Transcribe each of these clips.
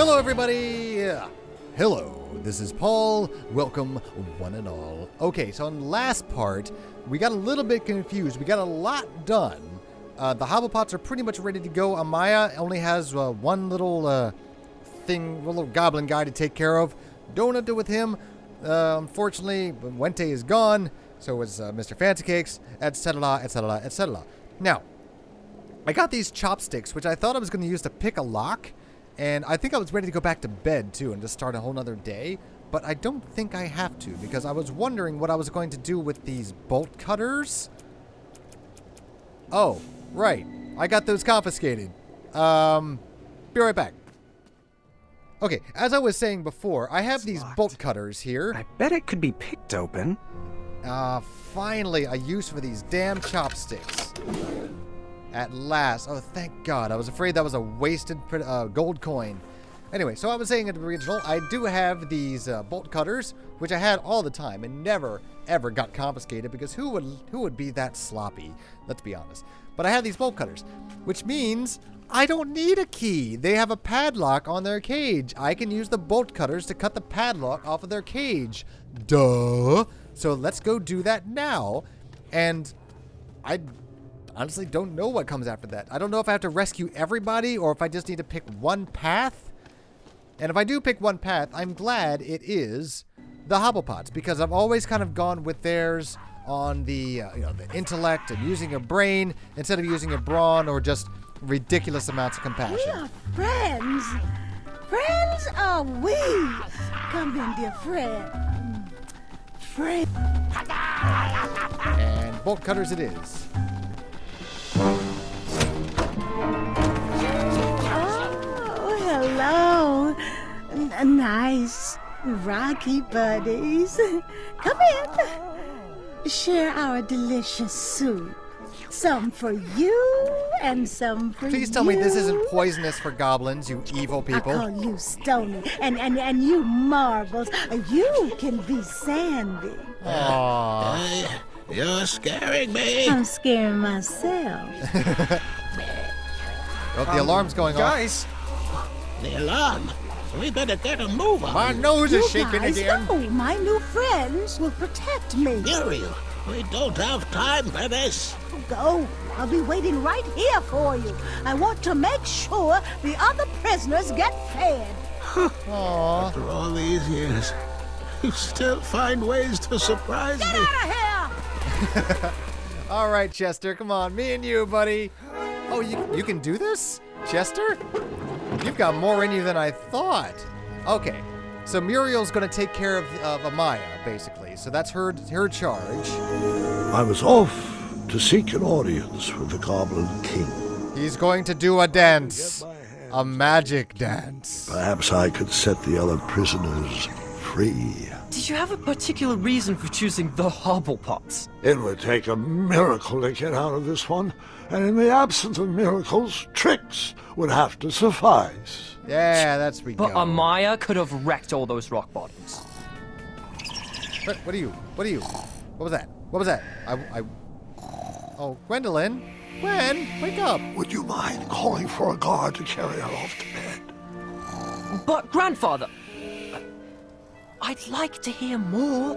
Hello, everybody! Hello, this is Paul. Welcome, one and all. Okay, so in the last part, we got a little bit confused. We got a lot done. The Hobblepots are pretty much ready to go. Amaya only has one little little goblin guy to take care of. Don't have to do with him. Unfortunately, Wente is gone. So is Mr. Fancy Cakes, etc., etc., etc. Now, I got these chopsticks, which I thought I was going to use to pick a lock. And I think I was ready to go back to bed, too, and just start a whole nother day. But I don't think I have to, because I was wondering what I was going to do with these bolt cutters. Oh, right. I got those confiscated. Be right back. Okay, as I was saying before, I have these bolt cutters here. I bet it could be picked open. Finally, a use for these damn chopsticks. At last. Oh, thank God. I was afraid that was a wasted gold coin. Anyway, so I was saying in the original, I do have these bolt cutters, which I had all the time and never, ever got confiscated because who would be that sloppy? Let's be honest. But I have these bolt cutters, which means I don't need a key. They have a padlock on their cage. I can use the bolt cutters to cut the padlock off of their cage. Duh. So let's go do that now. And I honestly don't know what comes after that. I don't know if I have to rescue everybody or if I just need to pick one path. And if I do pick one path, I'm glad it is the Hobblepots, because I've always kind of gone with theirs on the the intellect and using your brain instead of using your brawn or just ridiculous amounts of compassion. We are friends. Friends are we. Come in, dear friend. Friend. And bolt cutters it is. Oh, hello. Nice, rocky buddies. Come in. Share our delicious soup. Some for you and some for you. Please tell me this isn't poisonous for goblins, you evil people. I call you Stony, and you Marbles. You can be Sandy. Aww. You're scaring me. I'm scaring myself. Oh, the alarm's going off. Guys! The alarm. We better get a move on. My nose is You shaking guys again. know my new friends will protect me. Muriel, we don't have time for this. Go. I'll be waiting right here for you. I want to make sure the other prisoners get fed. Aww. After all these years, you still find ways to surprise Get me. out of here! All right, Chester, come on, me and you, buddy. Oh, you can do this? Chester? You've got more in you than I thought. Okay, so Muriel's going to take care of Amaya, basically. So that's her charge. I was off to seek an audience with the Goblin King. He's going to do a dance. A magic dance. Perhaps I could set the other prisoners free. Did you have a particular reason for choosing the Hobblepots? It would take a miracle to get out of this one, and in the absence of miracles, tricks would have to suffice. Yeah, that's we But go. Amaya could have wrecked all those rock bottoms. What are you? What was that? What was that? Oh, Gwendolyn? Gwen, wake up. Would you mind calling for a guard to carry her off to bed? But, Grandfather, I'd like to hear more.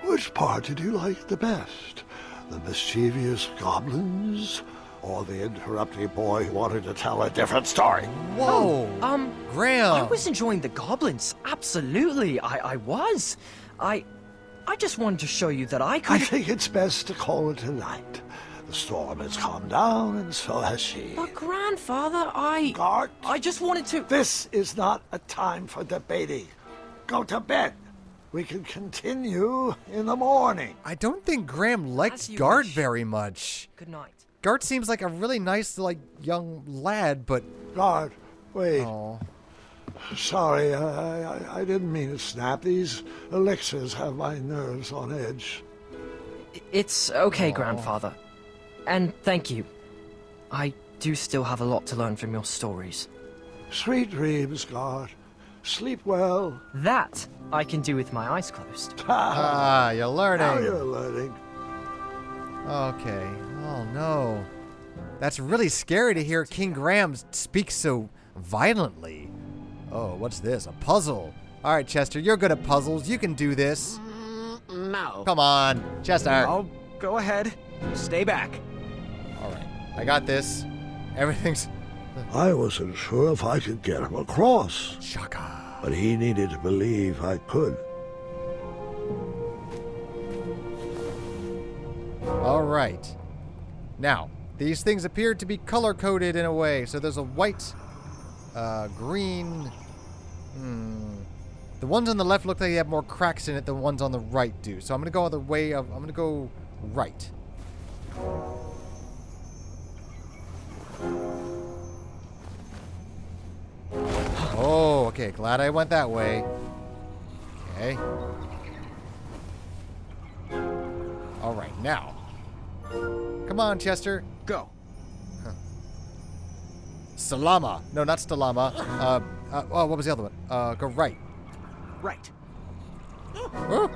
Which part did you like the best? The mischievous goblins? Or the interrupting boy who wanted to tell a different story? Whoa. Graham. I was enjoying the goblins. Absolutely, I was. I just wanted to show you that I I could... think it's best to call it a night. The storm has calmed down, and so has she. But, Grandfather, Guard, I just wanted to... this is not a time for debating. Go to bed. We can continue in the morning. I don't think Graham likes As you Gart wish. very much. Good night. Gart seems like a really nice, young lad, but... Guard, wait. Oh. Sorry, I didn't mean to snap. These elixirs have my nerves on edge. It's okay, Grandfather. And thank you. I do still have a lot to learn from your stories. Sweet dreams, Guard. Sleep well. That I can do with my eyes closed. Ah, you're learning. Now you're learning. Okay. Oh, no. That's really scary to hear King Graham speak so violently. Oh, what's this? A puzzle. All right, Chester, you're good at puzzles. You can do this. No. Come on, Chester. Oh, go ahead. Stay back. All right, I got this. Everything's... I wasn't sure if I could get him across, Shaka. but he needed to believe I could. All right. Now, these things appear to be color-coded in a way. So there's a white, green... The ones on the left look like they have more cracks in it than the ones on the right do. So I'm going to go the way of... I'm going to go right. Oh, okay. Glad I went that way. Okay. All right, now. Come on, Chester. Go. Salama. No, not Stalama. Oh, what was the other one? Go right. Right. Oh.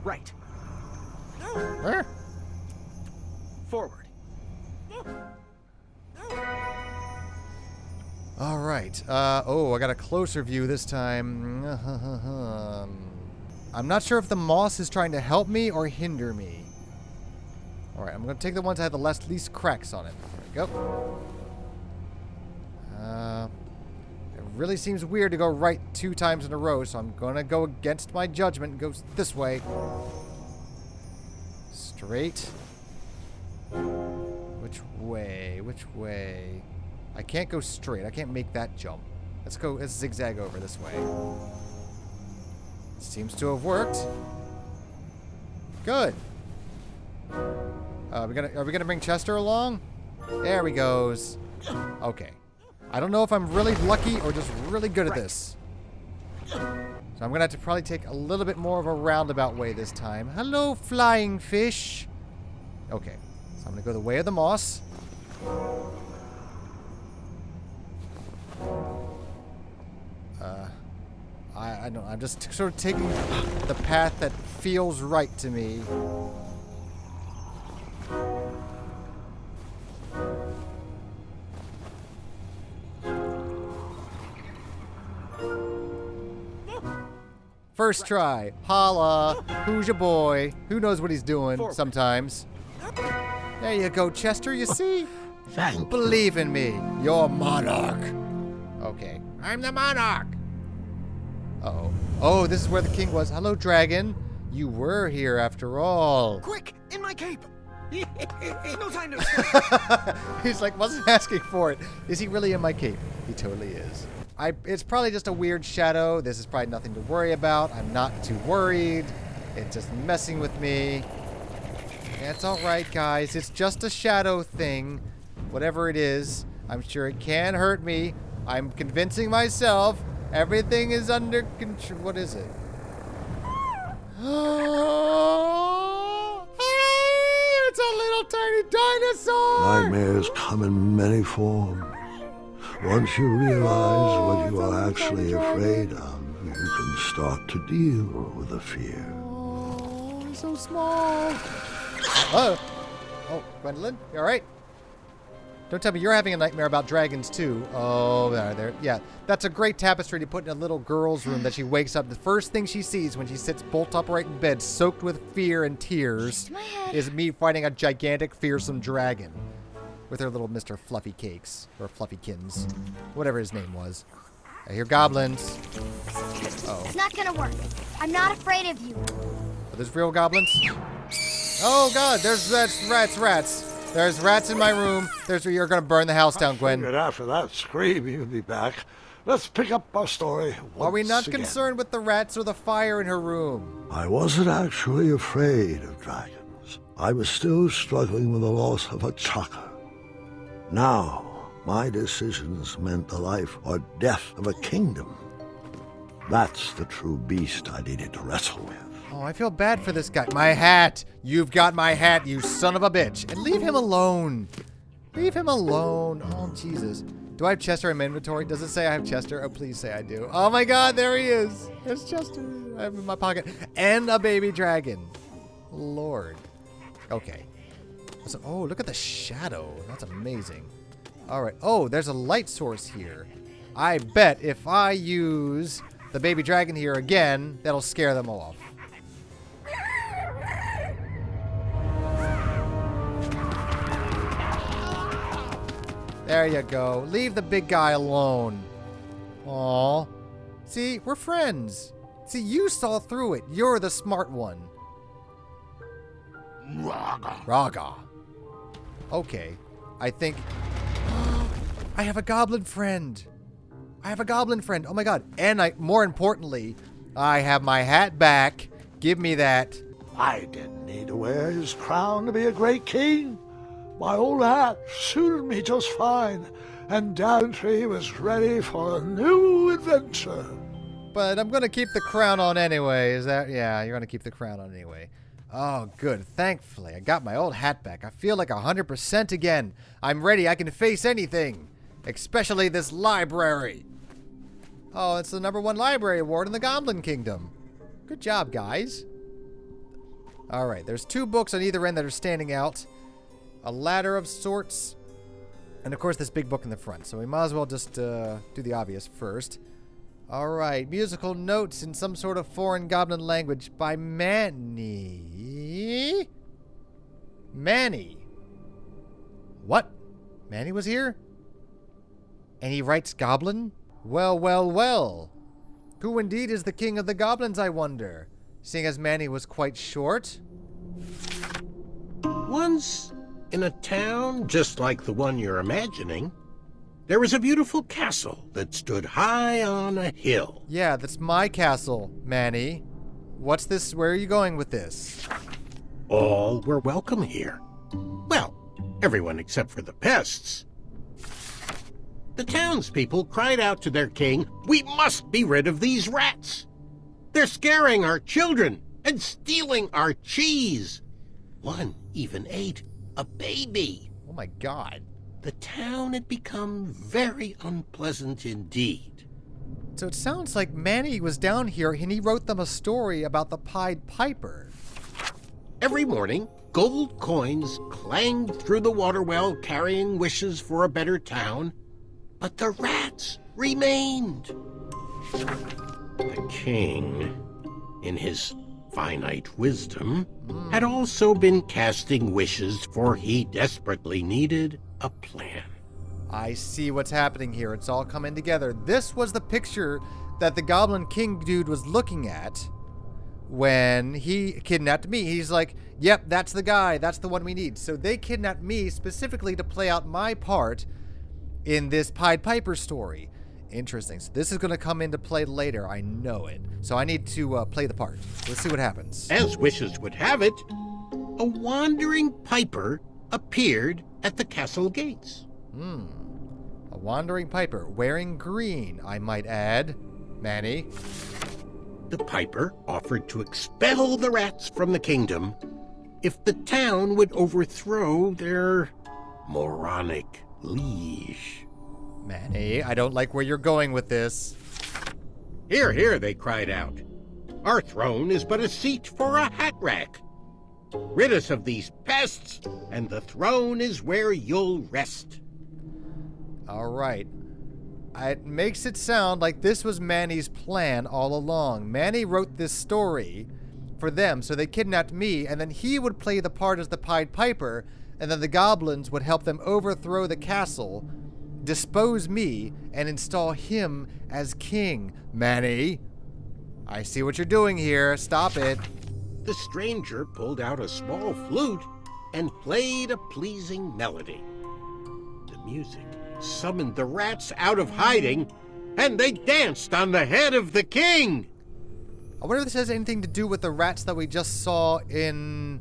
Right. Where? Forward. All right. Oh, I got a closer view this time. I'm not sure if the moss is trying to help me or hinder me. All right, I'm going to take the ones that have the least cracks on it. There we go. It really seems weird to go right 2 times in a row, so I'm going to go against my judgment and go this way. Straight. Which way? Which way? I can't go straight. I can't make that jump. Let's zigzag over this way. Seems to have worked. Good. Are we gonna bring Chester along? There he goes. Okay. I don't know if I'm really lucky or just really good at this. So I'm gonna have to probably take a little bit more of a roundabout way this time. Hello, flying fish. Okay. So I'm gonna go the way of the moss. I don't know. I'm just sort of taking the path that feels right to me. First try. Holla. Who's your boy? Who knows what he's doing sometimes. There you go, Chester. You see? Thank you. Believe in me. You're monarch. Okay. I'm the monarch. Uh-oh. Oh, this is where the king was. Hello, dragon. You were here after all. Quick, in my cape. No time to. He's like, wasn't asking for it. Is he really in my cape? He totally is. It's probably just a weird shadow. This is probably nothing to worry about. I'm not too worried. It's just messing with me. It's all right, guys. It's just a shadow thing. Whatever it is, I'm sure it can hurt me. I'm convincing myself everything is under control. What is it? It's a little tiny dinosaur! Nightmares come in many forms. Once you realize what you are actually afraid of, you can start to deal with the fear. Oh, he's so small. Oh, Gwendolyn, you all right? Don't tell me you're having a nightmare about dragons too. Oh, there. Yeah, that's a great tapestry to put in a little girl's room that she wakes up. The first thing she sees when she sits bolt upright in bed, soaked with fear and tears, is me fighting a gigantic, fearsome dragon with her little Mr. Fluffy Cakes or Fluffykins, whatever his name was. I hear goblins. Uh-oh. It's not gonna work. I'm not afraid of you. Are those real goblins? Oh God, there's rats. There's rats in my room. You're gonna burn the house down, Gwen. Figured after that scream, you'd be back. Let's pick up our story once Are we not again. concerned with the rats or the fire in her room? I wasn't actually afraid of dragons. I was still struggling with the loss of a chakra. Now, my decisions meant the life or death of a kingdom. That's the true beast I needed to wrestle with. Oh, I feel bad for this guy. My hat! You've got my hat, you son of a bitch. And leave him alone. Leave him alone. Oh, Jesus. Do I have Chester in my inventory? Does it say I have Chester? Oh, please say I do. Oh my God, there he is. There's Chester. I have him in my pocket. And a baby dragon. Lord. Okay. So, oh, look at the shadow. That's amazing. Alright. Oh, there's a light source here. I bet if I use the baby dragon here again, that'll scare them off. There you go. Leave the big guy alone. Aw. See, we're friends. See, you saw through it. You're the smart one. Raga. Okay. I think... I have a goblin friend. I have a goblin friend. Oh my god. And more importantly, I have my hat back. Give me that. I didn't need to wear his crown to be a great king. My old hat suited me just fine, and Daventry was ready for a new adventure. But I'm gonna keep the crown on anyway. Is that... Yeah, you're gonna keep the crown on anyway. Oh, good. Thankfully, I got my old hat back. I feel like 100% again. I'm ready. I can face anything. Especially this library. Oh, it's the #1 library award in the Goblin Kingdom. Good job, guys. Alright, there's 2 books on either end that are standing out. A ladder of sorts. And of course, this big book in the front. So we might as well just do the obvious first. Alright, musical notes in some sort of foreign goblin language by Manny. Manny. What? Manny was here? And he writes goblin? Well, well, well. Who indeed is the king of the goblins, I wonder? Seeing as Manny was quite short. Once, in a town just like the one you're imagining, there was a beautiful castle that stood high on a hill. Yeah, that's my castle, Manny. What's this? Where are you going with this? All were welcome here. Well, everyone except for the pests. The townspeople cried out to their king, "We must be rid of these rats! They're scaring our children and stealing our cheese! One even ate a baby!" Oh my god. The town had become very unpleasant indeed. So it sounds like Manny was down here and he wrote them a story about the Pied Piper. Every morning, gold coins clanged through the water well carrying wishes for a better town, but the rats remained. The king, in his finite wisdom, had also been casting wishes, for he desperately needed a plan. I see what's happening here. It's all coming together. This was the picture that the Goblin King dude was looking at when he kidnapped me. He's like, yep, that's the guy. That's the one we need. So they kidnapped me specifically to play out my part in this Pied Piper story. Interesting. So this is going to come into play later. I know it. So I need to play the part. Let's see what happens. As wishes would have it, a wandering piper appeared at the castle gates. A wandering piper wearing green, I might add. Manny. The piper offered to expel the rats from the kingdom if the town would overthrow their moronic liege. Manny, I don't like where you're going with this. "Hear, hear," they cried out. "Our throne is but a seat for a hat rack. Rid us of these pests, and the throne is where you'll rest." All right. It makes it sound like this was Manny's plan all along. Manny wrote this story for them, so they kidnapped me, and then he would play the part as the Pied Piper, and then the goblins would help them overthrow the castle, dispose me, and install him as king. Manny, I see what you're doing here. Stop it. The stranger pulled out a small flute and played a pleasing melody. The music summoned the rats out of hiding, and they danced on the head of the king. I wonder if this has anything to do with the rats that we just saw in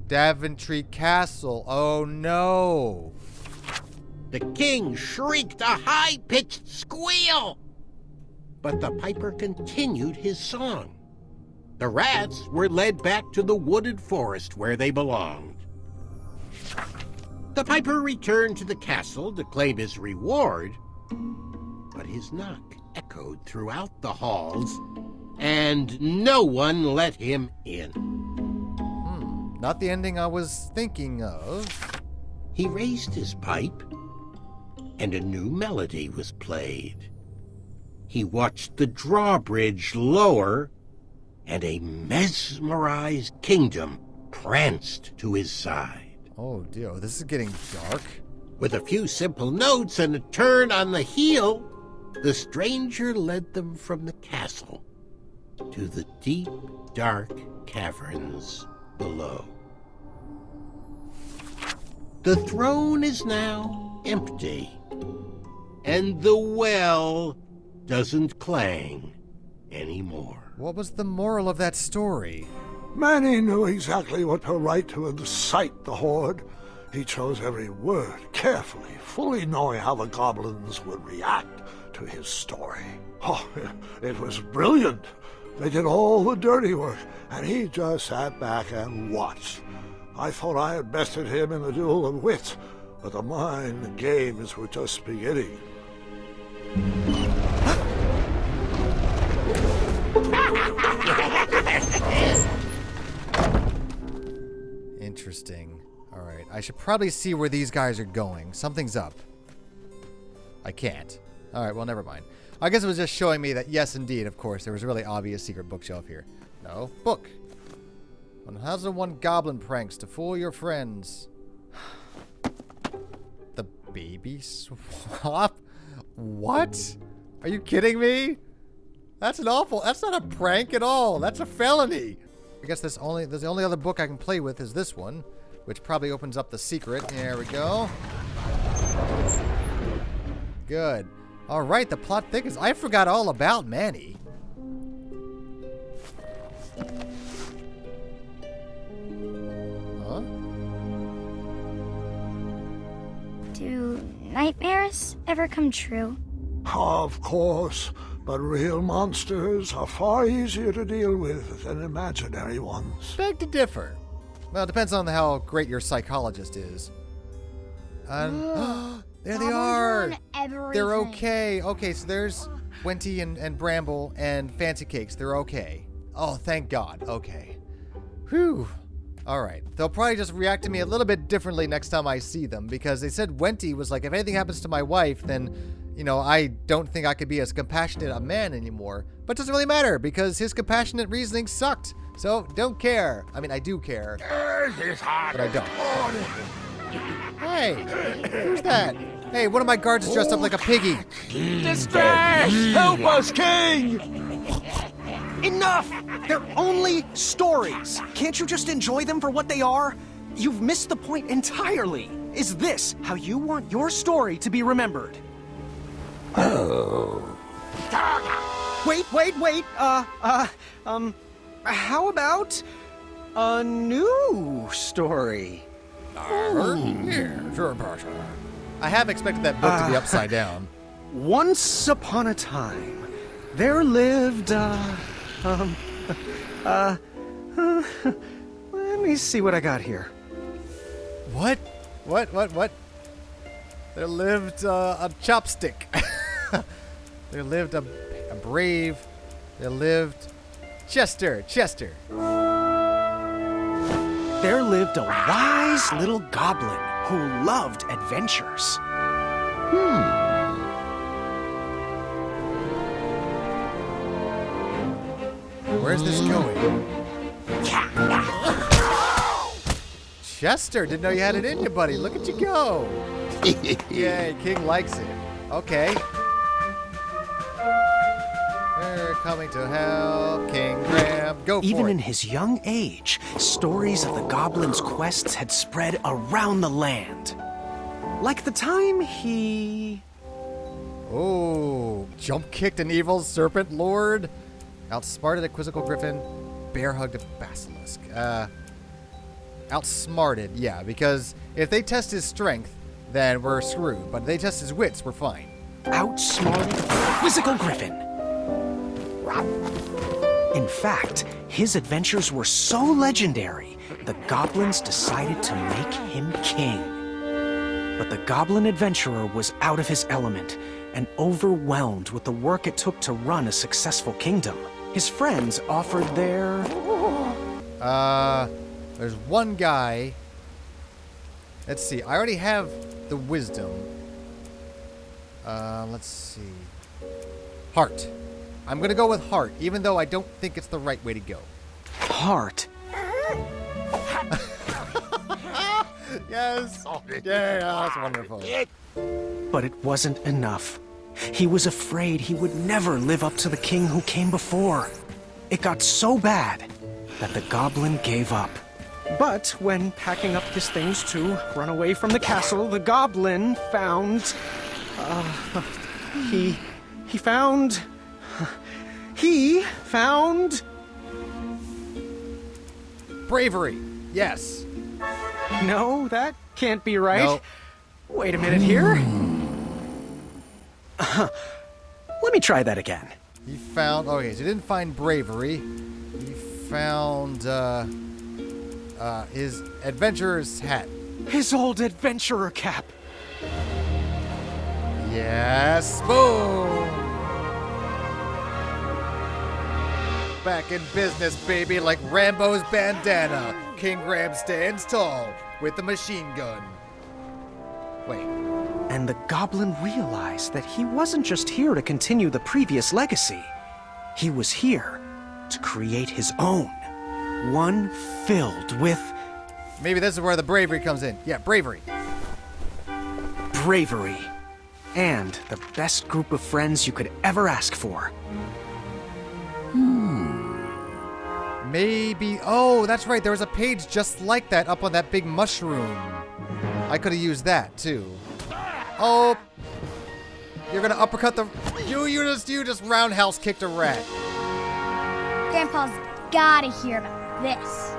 Daventry Castle. Oh no. The king shrieked a high-pitched squeal, but the piper continued his song. The rats were led back to the wooded forest where they belonged. The piper returned to the castle to claim his reward, but his knock echoed throughout the halls, and no one let him in. Not the ending I was thinking of. He raised his pipe and a new melody was played. He watched the drawbridge lower, and a mesmerized kingdom pranced to his side. Oh dear, this is getting dark. With a few simple notes and a turn on the heel, the stranger led them from the castle to the deep, dark caverns below. The throne is now empty, and the well doesn't clang anymore. What was the moral of that story? Manny knew exactly what to write to incite the horde. He chose every word carefully, fully knowing how the goblins would react to his story. Oh, it was brilliant. They did all the dirty work, and he just sat back and watched. I thought I had bested him in a duel of wits, but the mind games were just beginning. Interesting. Alright, I should probably see where these guys are going. Something's up. I can't. Alright, well, never mind. I guess it was just showing me that, yes, indeed, of course, there was a really obvious secret bookshelf here. No. Book. 1001 Goblin Pranks to Fool Your Friends. The baby swap? What? Are you kidding me? That's an awful... That's not a prank at all. That's a felony. I guess the only other book I can play with is this one, which probably opens up the secret. There we go. Good. All right, the plot thickens. I forgot all about Manny. Huh? Do nightmares ever come true? Of course, but real monsters are far easier to deal with than imaginary ones. Beg to differ. Well, it depends on how great your psychologist is. And there they are. They're okay. Okay, so there's Wenty and Bramble and Fancy Cakes. They're okay. Oh, thank God. Okay. Whew. All right. They'll probably just react to me a little bit differently next time I see them, because they said Wenty was like, if anything happens to my wife, then, you know, I don't think I could be as compassionate a man anymore. But it doesn't really matter, because his compassionate reasoning sucked. So, don't care. I mean, I do care. But I don't. Hey, who's that? Hey, one of my guards is dressed up like a piggy. Distress! Help us, King! Enough! They're only stories. Can't you just enjoy them for what they are? You've missed the point entirely. Is this how you want your story to be remembered? Oh. Wait. How about a new story? I have expected that book to be upside down. Once upon a time, there lived, let me see what I got here. What? There lived a chopstick. There lived a brave. There lived Chester. There lived a wise little goblin who loved adventures. Where's this going? Chester, didn't know you had it in you, buddy. Look at you go. Yay, King likes it. Okay. They're coming to help King Graham. Go for it. Even in his young age, stories of the goblin's quests had spread around the land. Like the time he... Oh, jump-kicked an evil serpent lord. Outsmarted a quizzical griffin. Bear-hugged a basilisk. Outsmarted, yeah, because if they test his strength, then we're screwed. But if they test his wits, we're fine. Outsmarted a quizzical griffin. In fact, his adventures were so legendary, the goblins decided to make him king. But the goblin adventurer was out of his element and overwhelmed with the work it took to run a successful kingdom. His friends offered their... There's one guy. Let's see. I already have the wisdom. Let's see. Heart. I'm going to go with heart, even though I don't think it's the right way to go. Heart. Yes. Yeah, that's wonderful. But it wasn't enough. He was afraid he would never live up to the king who came before. It got so bad that the goblin gave up. But when packing up his things to run away from the castle, the goblin found... He found... Bravery. Yes. No, that can't be right. No. Wait a minute here. Let me try that again. He found... Okay, so he didn't find bravery. He found, his adventurer's hat. His old adventurer cap. Yes. Boom. Back in business, baby, like Rambo's bandana. King Ram stands tall with the machine gun. Wait. And the goblin realized that he wasn't just here to continue the previous legacy. He was here to create his own. One filled with... Maybe this is where the bravery comes in. Yeah, bravery. bravery. And the best group of friends you could ever ask for. Maybe... Oh, that's right. There was a page just like that up on that big mushroom. I could have used that, too. Oh. You're gonna uppercut the... You just roundhouse kicked a rat. Grandpa's gotta hear about this.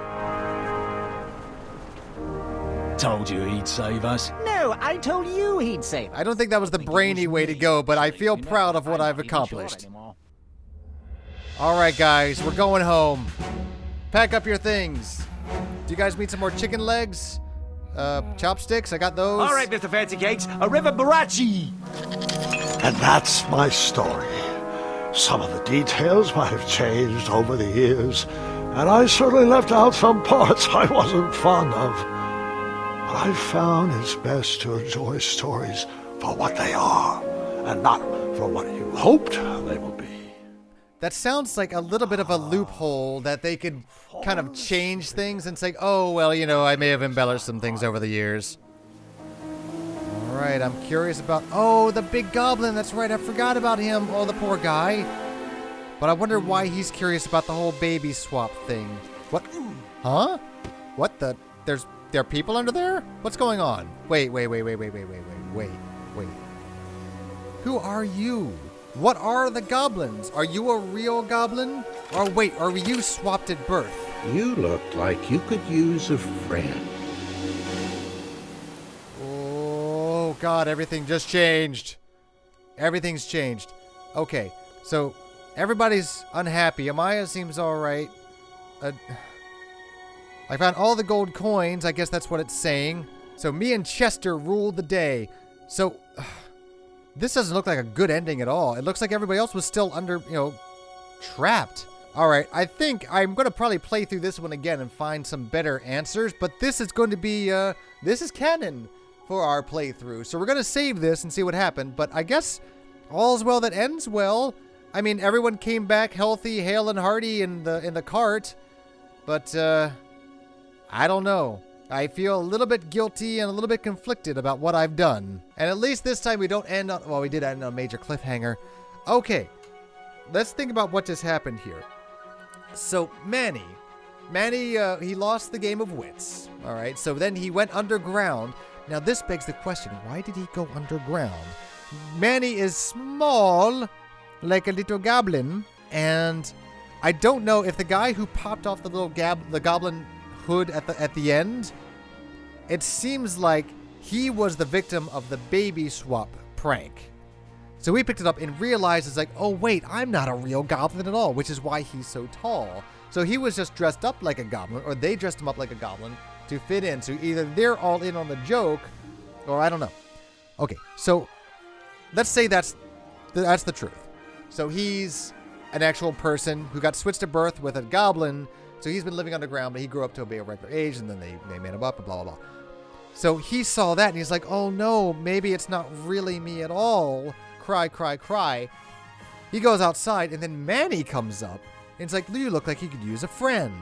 Told you he'd save us. No, I told you he'd save us. I don't think that was the brainy way to go, but I feel proud of what I've accomplished. All right, guys, we're going home. Pack up your things. Do you guys need some more chicken legs? Chopsticks? I got those. All right, Mr. Fancy Cakes, a river barachi. And that's my story. Some of the details might have changed over the years, and I certainly left out some parts I wasn't fond of. But I've found it's best to enjoy stories for what they are, and not for what you hoped they would be. That sounds like a little bit of a loophole that they could kind of change things and say, oh, well, you know, I may have embellished some things over the years. All right, I'm curious about... Oh, the big goblin. That's right. I forgot about him. Oh, the poor guy. But I wonder why he's curious about the whole baby swap thing. What? Huh? What the... There are people under there? What's going on? Wait. Who are you? What are the goblins? Are you a real goblin? Or wait, are you swapped at birth? You looked like you could use a friend. Oh, God, everything just changed. Everything's changed. Okay, so everybody's unhappy. Amaya seems all right. I found all the gold coins. I guess that's what it's saying. So me and Chester ruled the day. So... This doesn't look like a good ending at all. It looks like everybody else was still under, trapped. All right, I think I'm going to probably play through this one again and find some better answers, but this is going to be, this is canon for our playthrough. So we're going to save this and see what happened, but I guess all's well that ends well. I mean, everyone came back healthy, hale and hearty in the cart, but, I don't know. I feel a little bit guilty and a little bit conflicted about what I've done. And at least this time we don't end on... Well, we did end on a major cliffhanger. Okay, let's think about what just happened here. So, Manny, he lost the game of wits. All right, so then he went underground. Now, this begs the question, why did he go underground? Manny is small, like a little goblin. And I don't know if the guy who popped off the goblin hood at the end... It seems like he was the victim of the baby swap prank. So we picked it up and realized it's like, oh wait, I'm not a real goblin at all, which is why he's so tall. So he was just dressed up like a goblin, or they dressed him up like a goblin to fit in. So either they're all in on the joke, or I don't know. Okay, so let's say that's the truth. So he's an actual person who got switched at birth with a goblin. So he's been living underground, but he grew up to be a regular age, and then they made him up and blah, blah, blah. So he saw that and he's like, oh no, maybe it's not really me at all. Cry, cry, cry. He goes outside and then Manny comes up and it's like, you look like you could use a friend.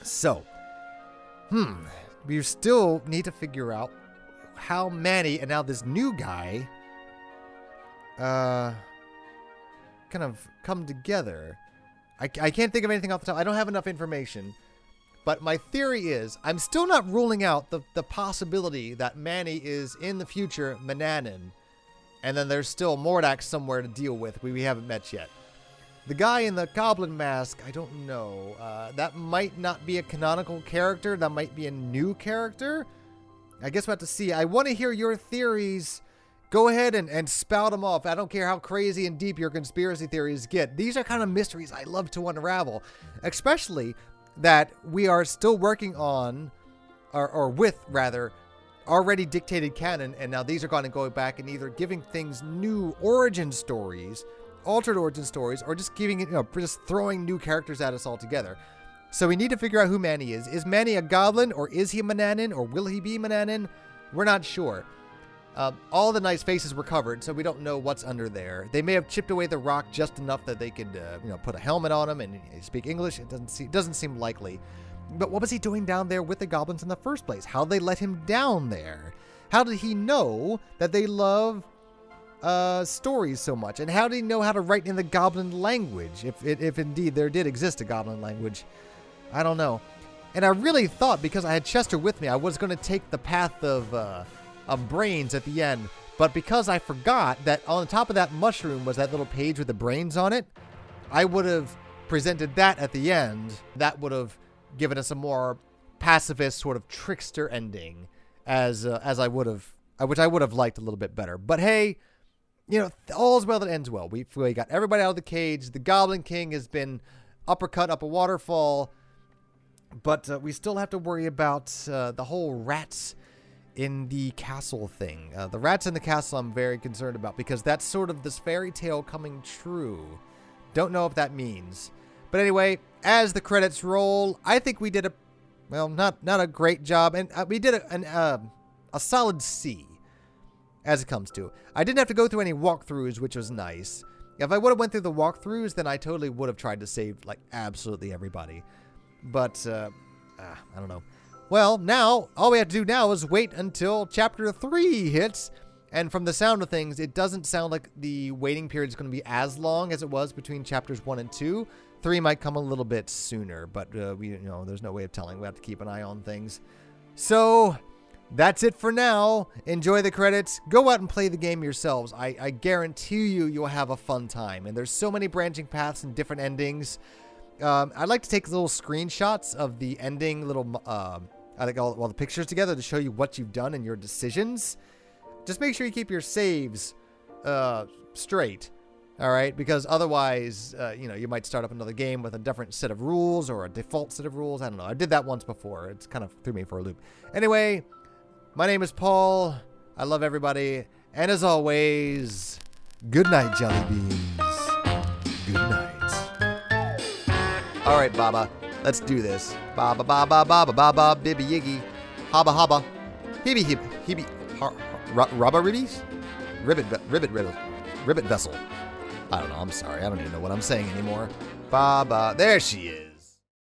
So, we still need to figure out how Manny and now this new guy kind of come together. I can't think of anything off the top. I don't have enough information. But my theory is, I'm still not ruling out the possibility that Manny is in the future Manannan. And then there's still Mordak somewhere to deal with we haven't met yet. The guy in the goblin mask, I don't know. That might not be a canonical character. That might be a new character. I guess we'll have to see. I want to hear your theories. Go ahead and spout them off. I don't care how crazy and deep your conspiracy theories get. These are kind of mysteries I love to unravel. Especially that we are still working on, or with, rather, already dictated canon. And now these are going to go back and either giving things new origin stories, altered origin stories, or just giving it, just throwing new characters at us altogether. So we need to figure out who Manny is. Is Manny a goblin, or is he a Manannan, or will he be Manannan? We're not sure. All the nice faces were covered, so we don't know what's under there. They may have chipped away the rock just enough that they could, put a helmet on him and speak English. It doesn't seem likely. But what was he doing down there with the goblins in the first place? How'd they let him down there? How did he know that they love stories so much? And how did he know how to write in the goblin language? If indeed there did exist a goblin language. I don't know. And I really thought, because I had Chester with me, I was going to take the path of brains at the end. But because I forgot that on the top of that mushroom was that little page with the brains on it, I would have presented that at the end. That would have given us a more pacifist sort of trickster ending, as I would have, which I would have liked a little bit better. But hey, all's well that ends well. We got everybody out of the cage. The Goblin King has been uppercut up a waterfall, but we still have to worry about the whole rats in the castle thing. The rats in the castle I'm very concerned about, because that's sort of this fairy tale coming true. Don't know if that means. But anyway, as the credits roll, I think we did not a great job, and we did a solid C as it comes to. I didn't have to go through any walkthroughs, which was nice. If I would have went through the walkthroughs, then I totally would have tried to save like absolutely everybody. But I don't know. Well, now, all we have to do now is wait until Chapter 3 hits. And from the sound of things, it doesn't sound like the waiting period is going to be as long as it was between Chapters 1 and 2. 3 might come a little bit sooner, but there's no way of telling. We have to keep an eye on things. So, that's it for now. Enjoy the credits. Go out and play the game yourselves. I guarantee you'll have a fun time. And there's so many branching paths and different endings. I'd like to take little screenshots of the ending, I think all the pictures together to show you what you've done and your decisions. Just make sure you keep your saves straight, all right? Because otherwise, you might start up another game with a different set of rules or a default set of rules. I don't know. I did that once before. It's kind of threw me for a loop. Anyway, my name is Paul. I love everybody. And as always, good night, jelly beans. Good night. All right, Baba. Let's do this. Baba, baba, baba, baba, bibby, yiggy. Haba, haba. Hibby, hibby, hibby. Rubber ribbies? Ribbit vessel. I don't know. I'm sorry. I don't even know what I'm saying anymore. Baba. There she is.